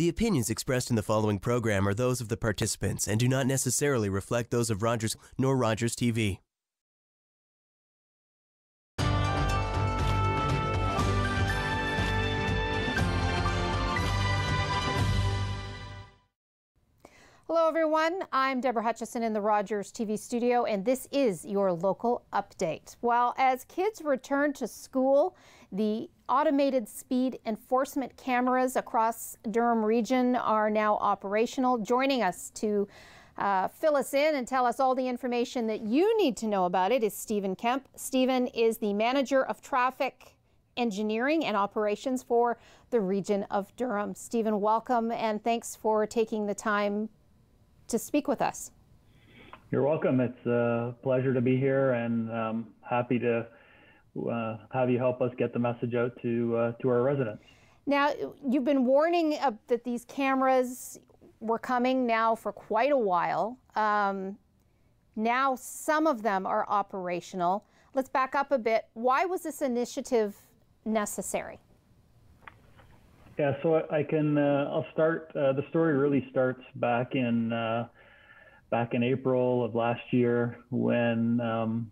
The opinions expressed in the following program are those of the participants and do not necessarily reflect those of Rogers nor Rogers TV. Hello everyone, I'm Deborah Hutchison in the Rogers TV studio, and this is your local update. Well, as kids return to school, the automated speed enforcement cameras across Durham region are now operational. Joining us to fill us in and tell us all the information that you need to know about it is Stephen Kemp. Stephen is the manager of traffic engineering and operations for the region of Durham. Stephen, welcome, and thanks for taking the time to speak with us. You're welcome. It's a pleasure to be here, and happy to have you help us get the message out to our residents. Now, you've been warning that these cameras were coming now for quite a while. Now some of them are operational. Let's back up a bit. Why was this initiative necessary? Yeah, so I'll start. The story really starts back in April of last year when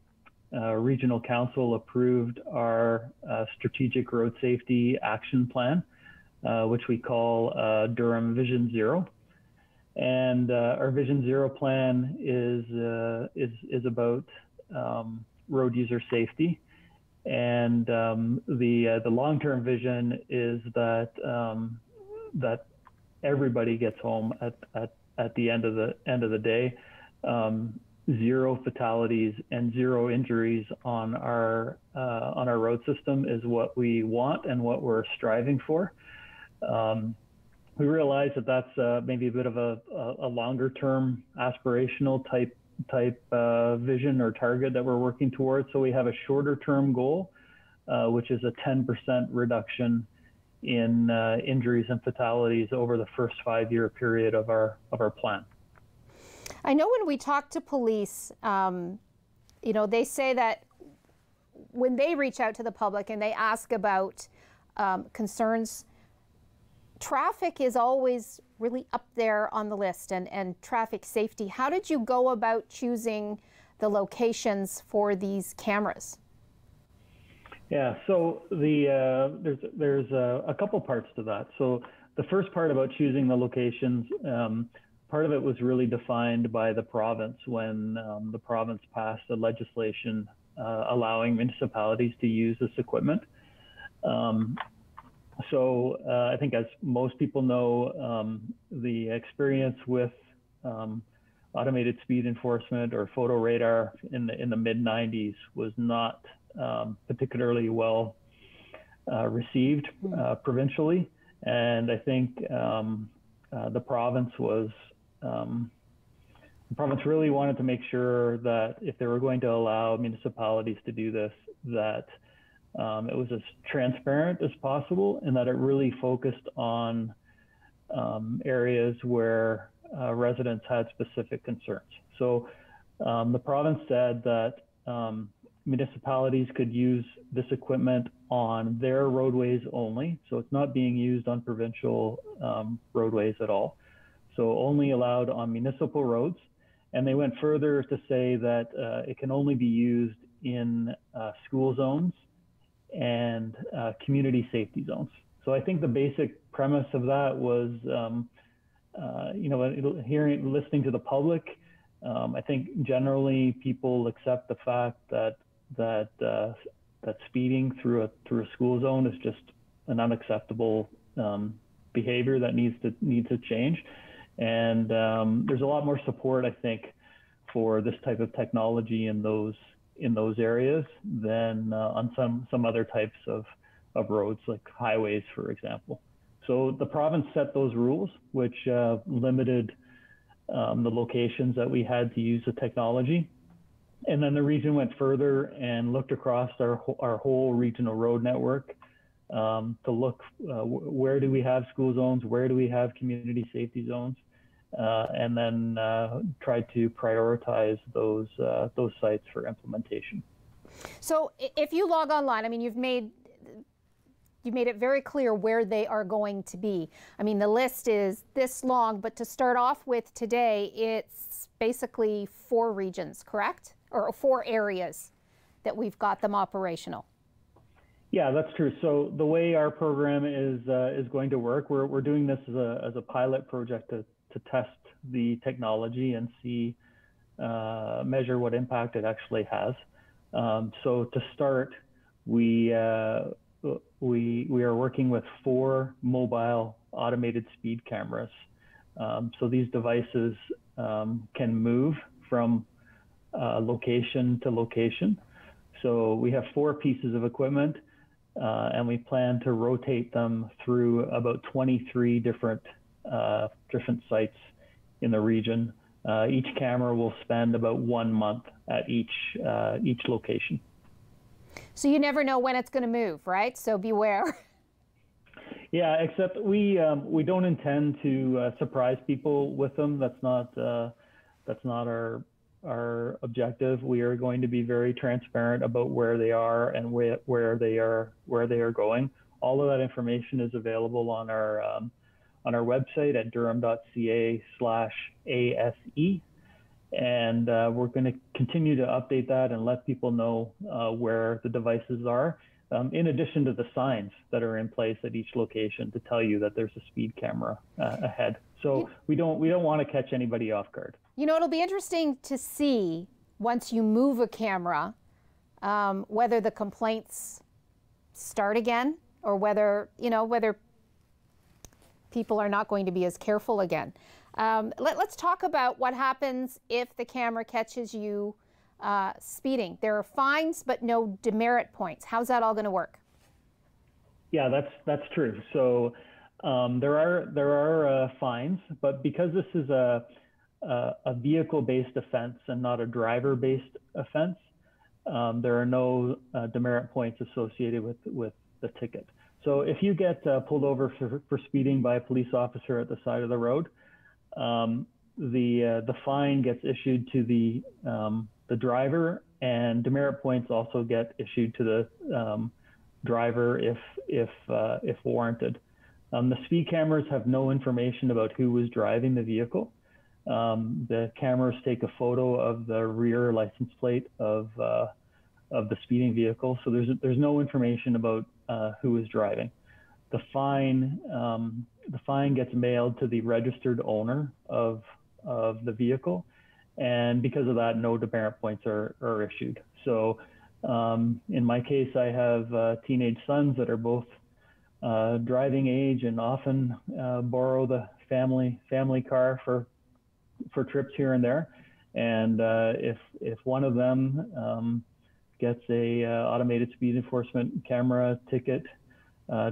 Regional Council approved our Strategic Road Safety Action Plan, which we call Durham Vision Zero. And our Vision Zero plan is about road user safety. And the long-term vision is that that everybody gets home at the end of the day. Zero fatalities and zero injuries on our road system is what we want and what we're striving for. We realize that that's maybe a bit of a longer-term aspirational type vision or target that we're working towards. So we have a shorter term goal, which is a 10% reduction in injuries and fatalities over the first 5-year period of our plan. I know when we talk to police, they say that when they reach out to the public and they ask about concerns, traffic is always really up there on the list, and traffic safety. How did you go about choosing the locations for these cameras? Yeah, so there's a couple parts to that. So the first part about choosing the locations, part of it was really defined by the province when the province passed the legislation allowing municipalities to use this equipment. So I think, as most people know, the experience with automated speed enforcement or photo radar in the mid-90s was not particularly well received provincially, and I think the province really wanted to make sure that if they were going to allow municipalities to do this, that it was as transparent as possible, and that it really focused on areas where residents had specific concerns. So the province said that municipalities could use this equipment on their roadways only. So it's not being used on provincial roadways at all. So only allowed on municipal roads. And they went further to say that it can only be used in school zones and community safety zones. So I think the basic premise of that was, listening to the public, I think generally people accept the fact that speeding through a school zone is just an unacceptable behavior that needs to change. And there's a lot more support, I think, for this type of technology in those areas than on some other types of roads, like highways, for example. So the province set those rules, which limited the locations that we had to use the technology. And then the region went further and looked across our whole regional road network to look where do we have school zones, where do we have community safety zones, and then try to prioritize those sites for implementation. So if you log online, I mean, you've made you made it very clear where they are going to be. I mean, the list is this long, but to start off with today, it's basically 4 regions, correct? Or 4 areas that we've got them operational. Yeah, that's true. So the way our program is going to work, we're doing this as a pilot project to test the technology and see measure what impact it actually has. So to start, we are working with 4 mobile automated speed cameras. So these devices can move from location to location. So we have 4 pieces of equipment, and we plan to rotate them through about 23 different sites in the region. Each camera will spend about 1 month at each location. So you never know when it's going to move, right? So beware. Yeah, except we don't intend to surprise people with them. That's not our objective. We are going to be very transparent about where they are and where they are going. All of that information is available on our website at durham.ca/ASE, and we're going to continue to update that and let people know where the devices are, in addition to the signs that are in place at each location to tell you that there's a speed camera ahead. So we don't want to catch anybody off guard. You know, it'll be interesting to see once you move a camera, whether the complaints start again, or whether people are not going to be as careful again. Let's talk about what happens if the camera catches you speeding. There are fines, but no demerit points. How's that all going to work? Yeah, that's true. So there are fines, but because this is a vehicle-based offense and not a driver-based offense, there are no demerit points associated with the ticket. So if you get pulled over for speeding by a police officer at the side of the road, the fine gets issued to the driver, and demerit points also get issued to the driver if warranted. The speed cameras have no information about who was driving the vehicle. The cameras take a photo of the rear license plate of the speeding vehicle, so there's no information about who is driving. The fine gets mailed to the registered owner of the vehicle, and because of that, no demerit points are issued. So in my case, I have teenage sons that are both driving age and often borrow the family car for trips here and there. And if one of them gets a automated speed enforcement camera ticket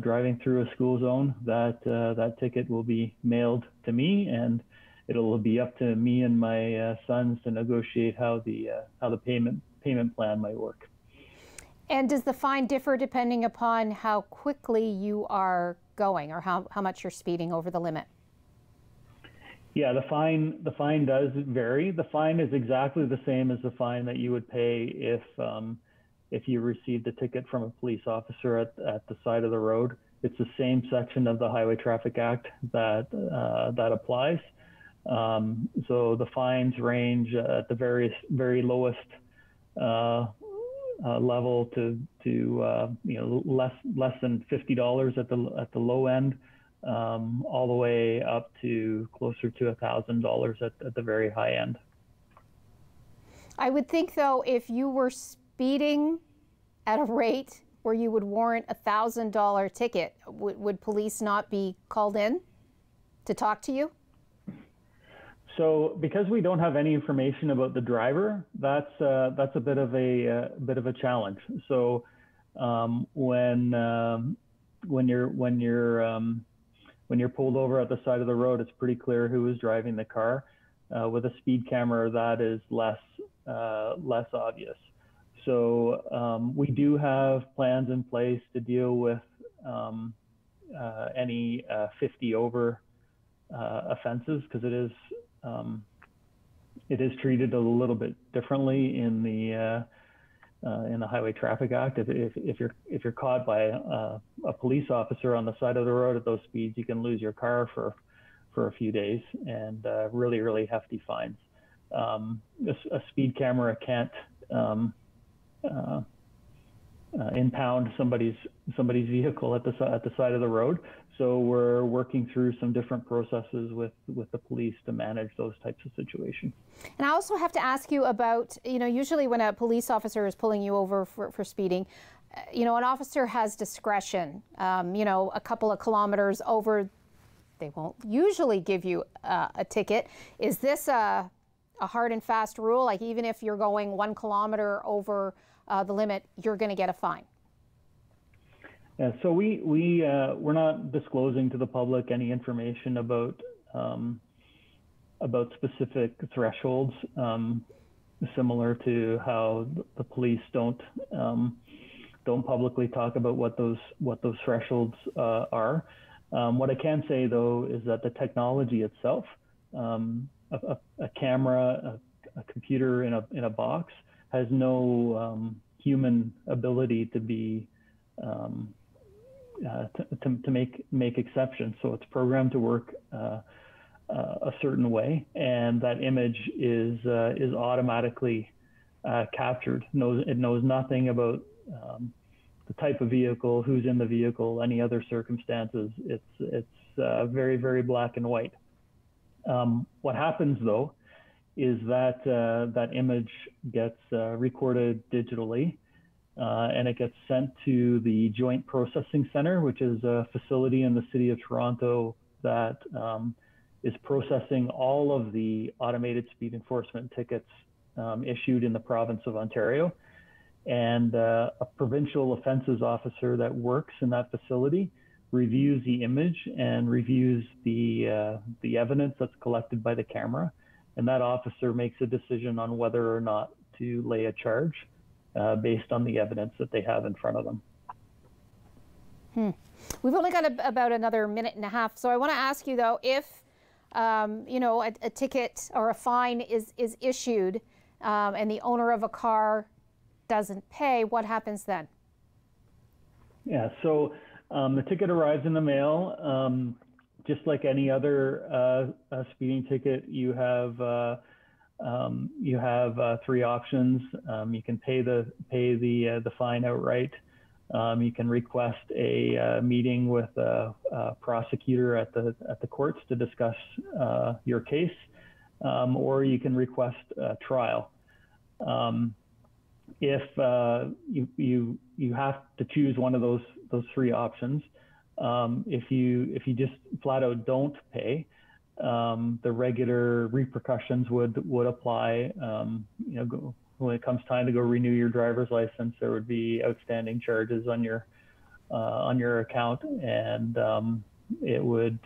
driving through a school zone, that ticket will be mailed to me, and it'll be up to me and my sons to negotiate how the payment plan might work. And does the fine differ depending upon how quickly you are going, or how much you're speeding over the limit? Yeah, the fine does vary. The fine is exactly the same as the fine that you would pay if you received a ticket from a police officer at the side of the road. It's the same section of the Highway Traffic Act that applies. So the fines range at the very lowest level to less than $50 at the low end, all the way up to closer to $1,000 at the very high end. I would think, though, if you were speeding at a rate where you would warrant a $1,000 ticket, would police not be called in to talk to you? So because we don't have any information about the driver, that's a bit of a challenge. So when you're pulled over at the side of the road, it's pretty clear who is driving the car. With a speed camera, that is less obvious. So we do have plans in place to deal with any 50 over offenses, because it is treated a little bit differently in the in the Highway Traffic Act. If you're caught by a police officer on the side of the road at those speeds, you can lose your car for a few days, and really hefty fines. A speed camera can't impound somebody's vehicle at the side of the road. So we're working through some different processes with the police to manage those types of situations. And I also have to ask you about, usually when a police officer is pulling you over for speeding, an officer has discretion. A couple of kilometers over, they won't usually give you a ticket. Is this a hard and fast rule? Like even if you're going 1 kilometer over the limit, you're going to get a fine? Yeah, so we're not disclosing to the public any information about specific thresholds, similar to how the police don't publicly talk about what those thresholds are. What I can say though is that the technology itself, a camera, a computer in a box, has no human ability to be to make exceptions. So it's programmed to work a certain way, and that image is automatically captured. It knows nothing about the type of vehicle, who's in the vehicle, any other circumstances. It's very black and white. What happens though is that that image gets recorded digitally, and it gets sent to the Joint Processing Center, which is a facility in the city of Toronto that is processing all of the automated speed enforcement tickets issued in the province of Ontario. And a provincial offences officer that works in that facility reviews the image and reviews the evidence that's collected by the camera. And that officer makes a decision on whether or not to lay a charge based on the evidence that they have in front of them. We've only got about another minute and a half. So I want to ask you though, if a ticket or a fine is issued and the owner of a car doesn't pay, what happens then? Yeah, so the ticket arrives in the mail. Just like any other speeding ticket, you have 3 options. You can pay the fine outright. You can request a meeting with a prosecutor at the courts to discuss your case, or you can request a trial. If you have to choose one of those 3 options, if you just flat out don't pay, the regular repercussions would apply. When it comes time to go renew your driver's license, there would be outstanding charges on your account, and it would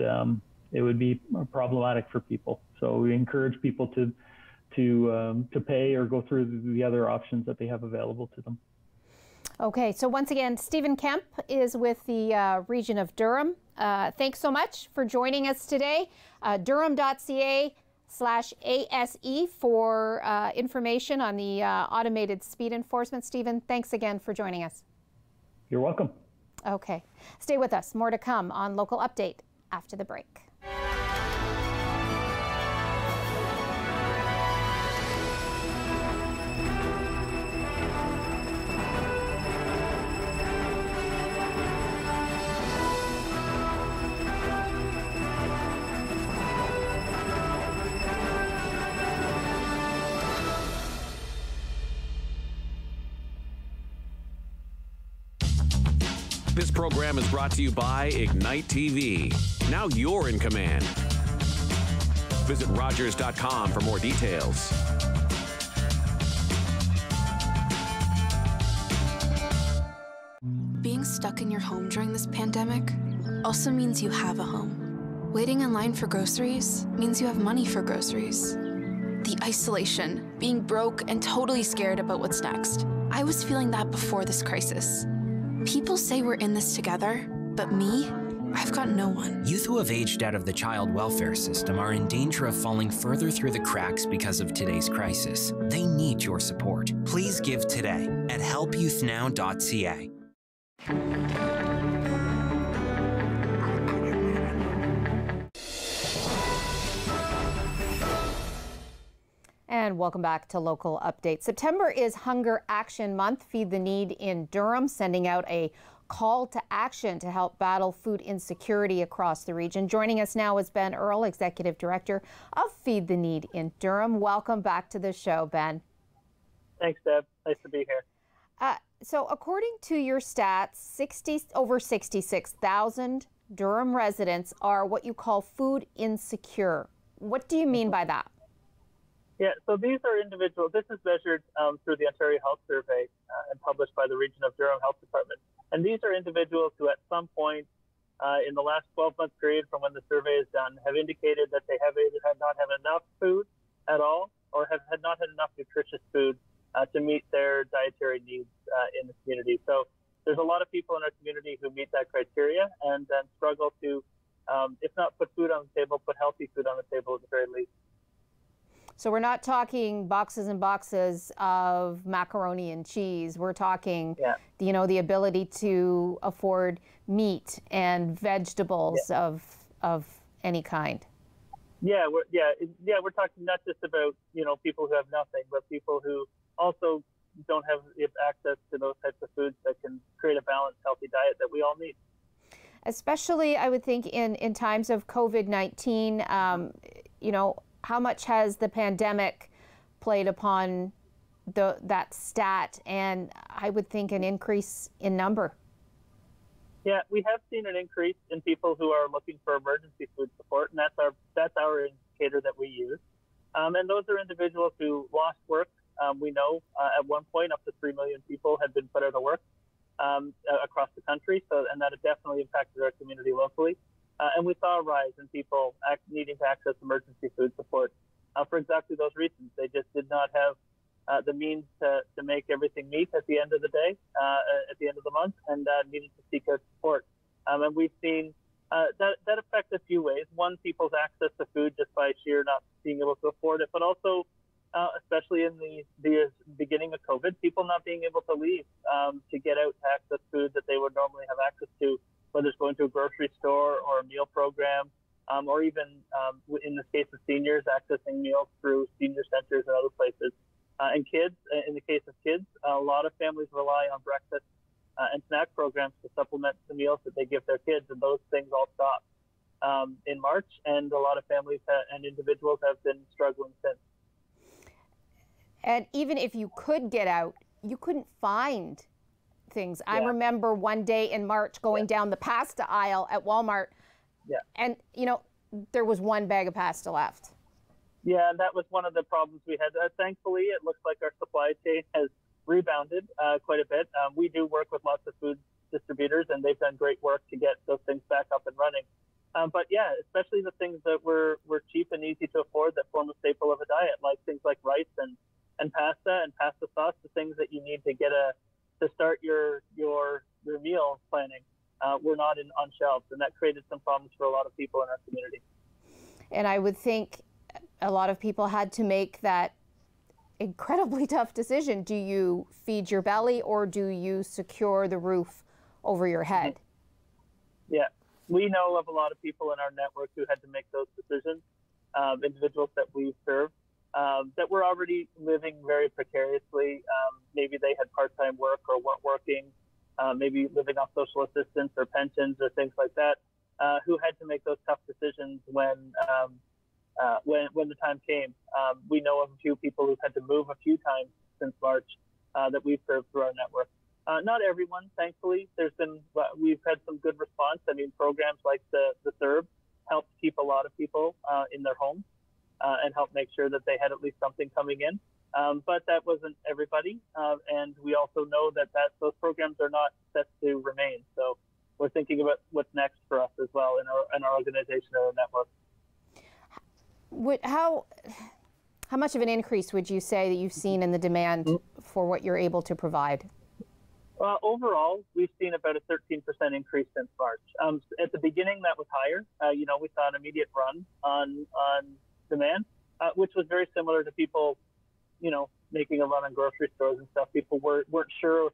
be problematic for people. So we encourage people to pay or go through the other options that they have available to them. Okay, so once again, Stephen Kemp is with the region of Durham. Thanks so much for joining us today. Durham.ca/ASE for information on the automated speed enforcement. Stephen, thanks again for joining us. You're welcome. Okay, stay with us. More to come on Local Update after the break. This program is brought to you by Ignite TV. Now you're in command. Visit Rogers.com for more details. Being stuck in your home during this pandemic also means you have a home. Waiting in line for groceries means you have money for groceries. The isolation, being broke and totally scared about what's next. I was feeling that before this crisis. People say we're in this together, but me, I've got no one. Youth who have aged out of the child welfare system are in danger of falling further through the cracks because of today's crisis. They need your support. Please give today at helpyouthnow.ca. And welcome back to Local Update. September is Hunger Action Month. Feed the Need in Durham, sending out a call to action to help battle food insecurity across the region. Joining us now is Ben Earle, Executive Director of Feed the Need in Durham. Welcome back to the show, Ben. Thanks, Deb. Nice to be here. So according to your stats, over 66,000 Durham residents are what you call food insecure. What do you mean by that? Yeah, so these are individuals. This is measured through the Ontario Health Survey and published by the Region of Durham Health Department. And these are individuals who at some point in the last 12-month period from when the survey is done have indicated that they have either had not had enough food at all or have had not had enough nutritious food to meet their dietary needs in the community. So there's a lot of people in our community who meet that criteria and then struggle to, if not put food on the table, put healthy food on the table at the very least. So we're not talking boxes and boxes of macaroni and cheese. We're talking, the ability to afford meat and vegetables of any kind. We're talking not just about, people who have nothing, but people who also don't have access to those types of foods that can create a balanced, healthy diet that we all need. Especially, I would think, in times of COVID-19, how much has the pandemic played upon that stat, and I would think an increase in number? Yeah, we have seen an increase in people who are looking for emergency food support, and that's our indicator that we use. And those are individuals who lost work. We know at one point up to 3 million people had been put out of work across the country, and that definitely impacted our community locally. And we saw a rise in people needing to access emergency food support for exactly those reasons. They just did not have the means to make everything meet at the end of the day, at the end of the month, and needed to seek out support. And we've seen that affect a few ways. One, people's access to food just by sheer not being able to afford it, but also, especially in the beginning of COVID, people not being able to leave to get out to access food that they would normally have access to, whether it's going to a grocery store or a meal program, or even in the case of seniors, accessing meals through senior centers and other places. And kids, in the case of kids, a lot of families rely on breakfast and snack programs to supplement the meals that they give their kids, and those things all stopped in March, and a lot of families and individuals have been struggling since. And even if you could get out, you couldn't find things. I remember one day in March going down the pasta aisle at Walmart, and there was one bag of pasta left. Yeah, that was one of the problems we had. Thankfully, it looks like our supply chain has rebounded quite a bit. We do work with lots of food distributors, and they've done great work to get those things back up and running. But yeah, especially the things that were cheap and easy to afford that form a staple of a diet, like things like rice and pasta and pasta sauce, the things that you need to get to start your meal planning, were not on shelves, and that created some problems for a lot of people in our community. And I would think a lot of people had to make that incredibly tough decision. Do you feed your belly, or do you secure the roof over your head? Yeah, we know of a lot of people in our network who had to make those decisions, individuals that we serve, that were already living very precariously. Maybe they had part-time work or weren't working, maybe living off social assistance or pensions or things like that, who had to make those tough decisions when the time came. We know of a few people who've had to move a few times since March that we've served through our network. Not everyone, thankfully. We've had some good response. I mean, programs like the CERB helped keep a lot of people in their homes and help make sure that they had at least something coming in. But that wasn't everybody. And we also know that those programs are not set to remain. So we're thinking about what's next for us as well in our organization or our network. How much of an increase would you say that you've seen in the demand for what you're able to provide? Overall, we've seen about a 13% increase since March. At the beginning, that was higher. We saw an immediate run on demand, which was very similar to people, making a run on grocery stores and stuff. People weren't sure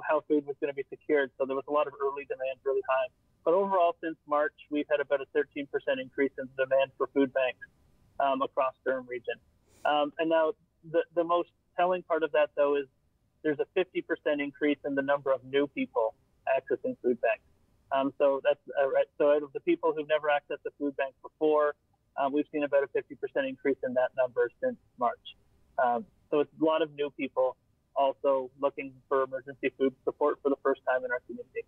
how food was going to be secured, so there was a lot of early demand really high. But overall, since March, we've had about a 13% increase in demand for food banks across Durham region. And now the most telling part of that, though, is there's a 50% increase in the number of new people accessing food banks. So that's right. So out of the people who've never accessed a food bank before, we've seen about a 50% increase in that number since March. So it's a lot of new people also looking for emergency food support for the first time in our community.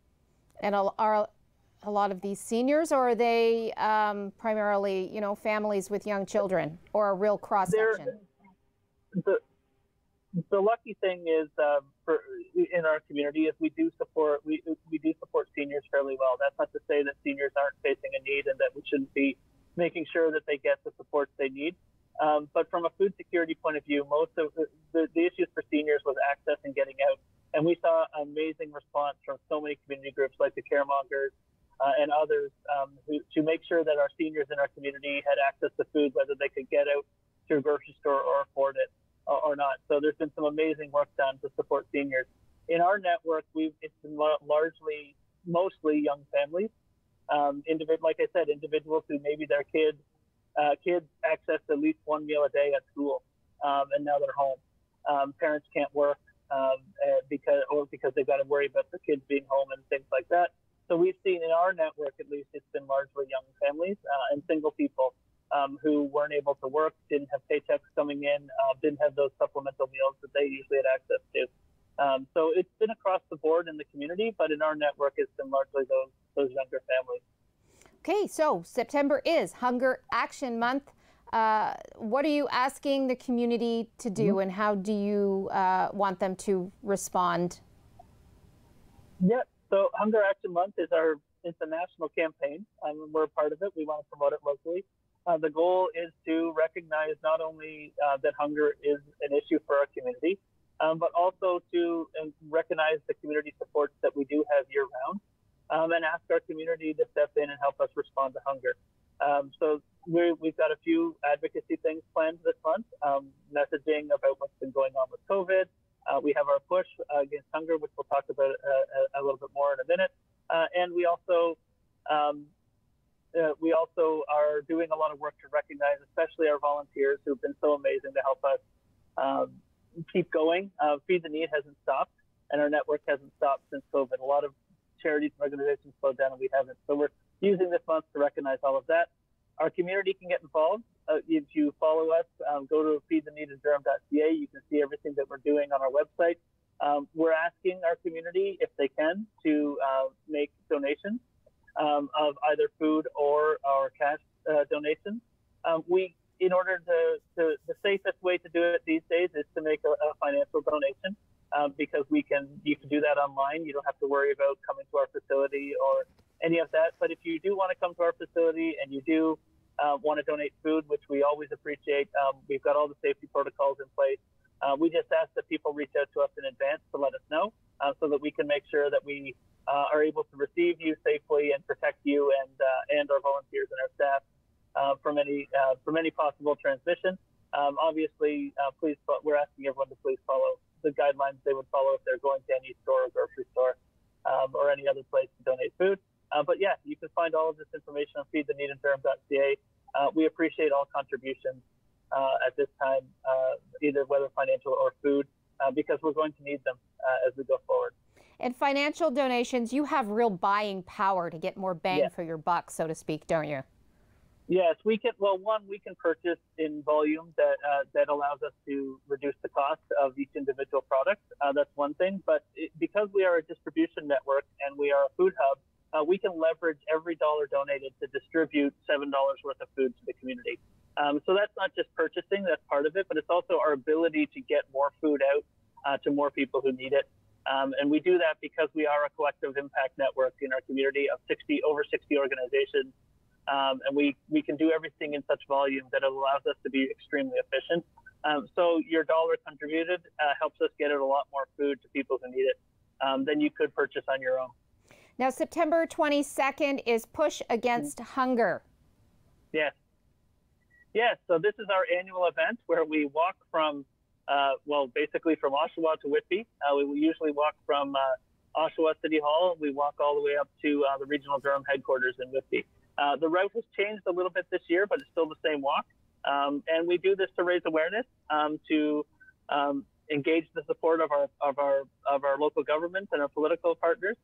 And are a lot of these seniors, or are they primarily, families with young children, or a real cross section? The lucky thing is in our community is we do support seniors fairly well. That's not to say that seniors aren't facing a need and that we shouldn't be making sure that they get the supports they need. But from a food security point of view, most of the issues for seniors was access and getting out. And we saw an amazing response from so many community groups like the Caremongers and others to make sure that our seniors in our community had access to food, whether they could get out to a grocery store or afford it or not. So there's been some amazing work done to support seniors. In our network, it's been mostly young families, like I said, individuals who maybe their kids accessed at least one meal a day at school, and now they're home. Parents can't work because they've got to worry about their kids being home and things like that. So we've seen in our network, at least, it's been largely young families and single people who weren't able to work, didn't have paychecks coming in, didn't have those supplemental meals that they usually had access to. So it's been across the board in the community, but in our network, it's been largely those younger families. Okay, so September is Hunger Action Month. What are you asking the community to do, and how do you want them to respond? Yeah, so Hunger Action Month is it's a national campaign. We're a part of it. We want to promote it locally. The goal is to recognize not only that hunger is an issue for our community, but also to recognize the community supports that we do have year-round, and ask our community to step in and help us respond to hunger. So we've got a few advocacy things planned this month, messaging about what's been going on with COVID. We have our push against hunger, which we'll talk about a little bit more in a minute. And we also are doing a lot of work to recognize, especially our volunteers who've been so amazing to help us keep going. Feed the Need hasn't stopped, and our network hasn't stopped since COVID. A lot of charities and organizations slowed down, and we haven't. So we're using this month to recognize all of that. Our community can get involved. If you follow us, go to feedtheneedindurham.ca. You can see everything that we're doing on our website. We're asking our community, if they can, to make donations of either food or our cash donations. In order the safest way to do it these days is to make a financial donation, because you can do that online. You don't have to worry about coming to our facility or any of that. But if you do want to come to our facility and you do want to donate food, which we always appreciate, we've got all the safety protocols in place. We just ask that people reach out to us in advance to let us know, so that we can make sure that we are able to receive you safely and protect you and our volunteers and our staff from any possible transmission. Obviously, we're asking everyone to please follow the guidelines they would follow if they're going to any store or grocery store or any other place to donate food. But yeah, you can find all of this information on feedtheneedindurham.ca. We appreciate all contributions at this time, either whether financial or food, because we're going to need them as we go forward. And financial donations, you have real buying power to get more bang for your buck, so to speak, don't you? Yes, we can. Well, we can purchase in volume that allows us to reduce the cost of each individual product. That's one thing. But because we are a distribution network and we are a food hub, we can leverage every dollar donated to distribute $7 worth of food to the community. So that's not just purchasing, that's part of it, but it's also our ability to get more food out to more people who need it. And we do that because we are a collective impact network in our community of over 60 organizations. And we can do everything in such volume that it allows us to be extremely efficient. So your dollar contributed helps us get out a lot more food to people who need it. than you could purchase on your own. Now, September 22nd is Push Against Hunger. Yes. Yes, so this is our annual event where we walk from, basically from Oshawa to Whitby. We usually walk from Oshawa City Hall. We walk all the way up to the regional Durham headquarters in Whitby. The route has changed a little bit this year, but it's still the same walk. And we do this to raise awareness, to engage the support of our local governments and our political partners.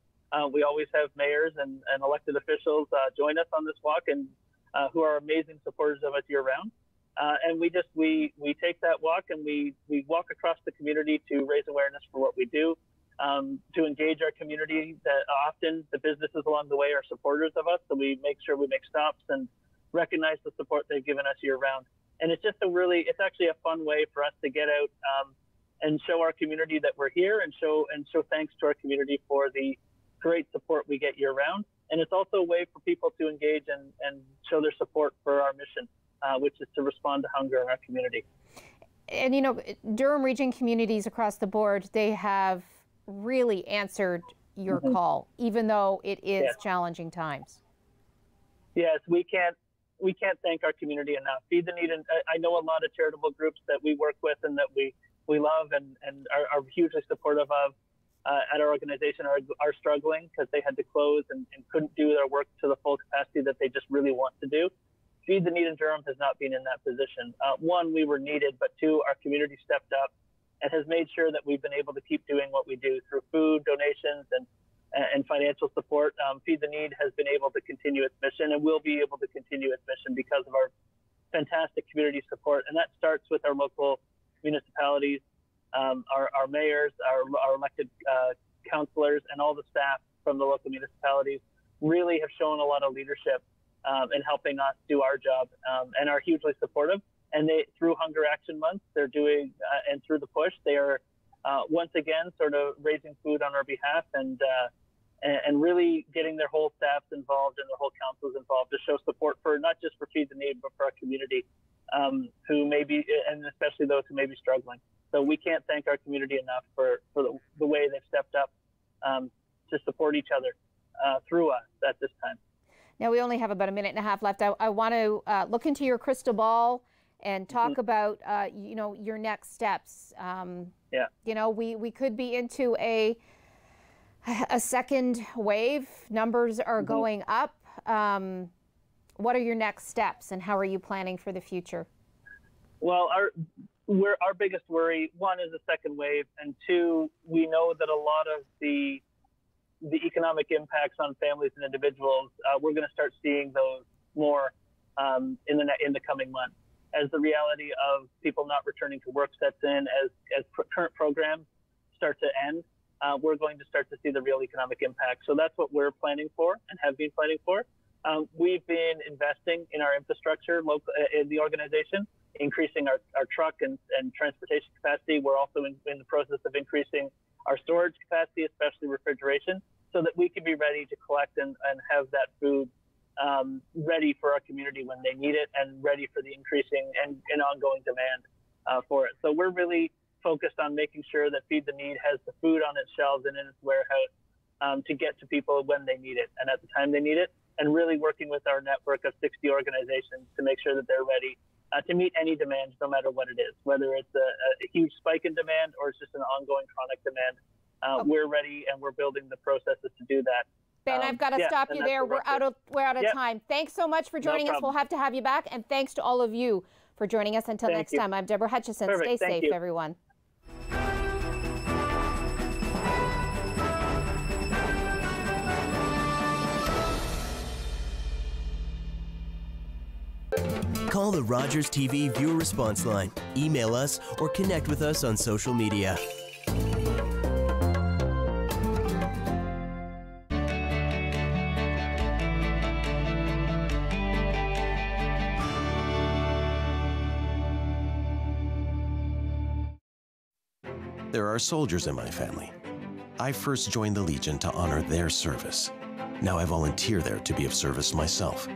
We always have mayors and elected officials join us on this walk, and who are amazing supporters of us year round. And we take that walk and we walk across the community to raise awareness for what we do, to engage our community. That often the businesses along the way are supporters of us, so we make sure we make stops and recognize the support they've given us year round. And it's just it's actually a fun way for us to get out and show our community that we're here, and show thanks to our community for the great support we get year round. And it's also a way for people to engage and show their support for our mission, which is to respond to hunger in our community. And you know, Durham region communities across the board, they have really answered your call, even though it is challenging times. Yes, we can't thank our community enough. Feed the Need, and I know a lot of charitable groups that we work with and that we love and are hugely supportive of at our organization are struggling because they had to close and couldn't do their work to the full capacity that they just really want to do. Feed the Need in Durham has not been in that position. One, we were needed, but two, our community stepped up and has made sure that we've been able to keep doing what we do through food donations and financial support. Feed the Need has been able to continue its mission and will be able to continue its mission because of our fantastic community support. And that starts with our local municipalities, our mayors, our elected councillors, and all the staff from the local municipalities really have shown a lot of leadership in helping us do our job, and are hugely supportive. And through Hunger Action Month, they're doing, and through the push, they are once again sort of raising food on our behalf and really getting their whole staffs involved and their whole councils involved to show support for not just for Feed the Need, but for our community, who may be, and especially those who may be struggling. So we can't thank our community enough for the way they've stepped up to support each other through us at this time. Now, we only have about a minute and a half left. I want to look into your crystal ball and talk about, your next steps. You know, we could be into a second wave. Numbers are going up. What are your next steps, and how are you planning for the future? Well, our biggest worry, one, is the second wave, and two, we know that a lot of the economic impacts on families and individuals, we're going to start seeing those more in the coming months. As the reality of people not returning to work sets in, as current programs start to end, we're going to start to see the real economic impact. So that's what we're planning for and have been planning for. We've been investing in our infrastructure in the organization, increasing our truck and transportation capacity. We're also in the process of increasing our storage capacity, especially refrigeration, so that we can be ready to collect and have that food ready for our community when they need it, and ready for the increasing and ongoing demand for it. So we're really focused on making sure that Feed the Need has the food on its shelves and in its warehouse to get to people when they need it and at the time they need it, and really working with our network of 60 organizations to make sure that they're ready to meet any demand, no matter what it is, whether it's a huge spike in demand or it's just an ongoing chronic demand. We're ready, and we're building the processes to do that. Ben, I've got to stop you there. We're out of time. Thanks so much for joining us. We'll have to have you back. And thanks to all of you for joining us. Until next time, I'm Deborah Hutchison. Perfect. Stay safe, everyone. Call the Rogers TV viewer response line, email us, or connect with us on social media. There are soldiers in my family. I first joined the Legion to honor their service. Now I volunteer there to be of service myself.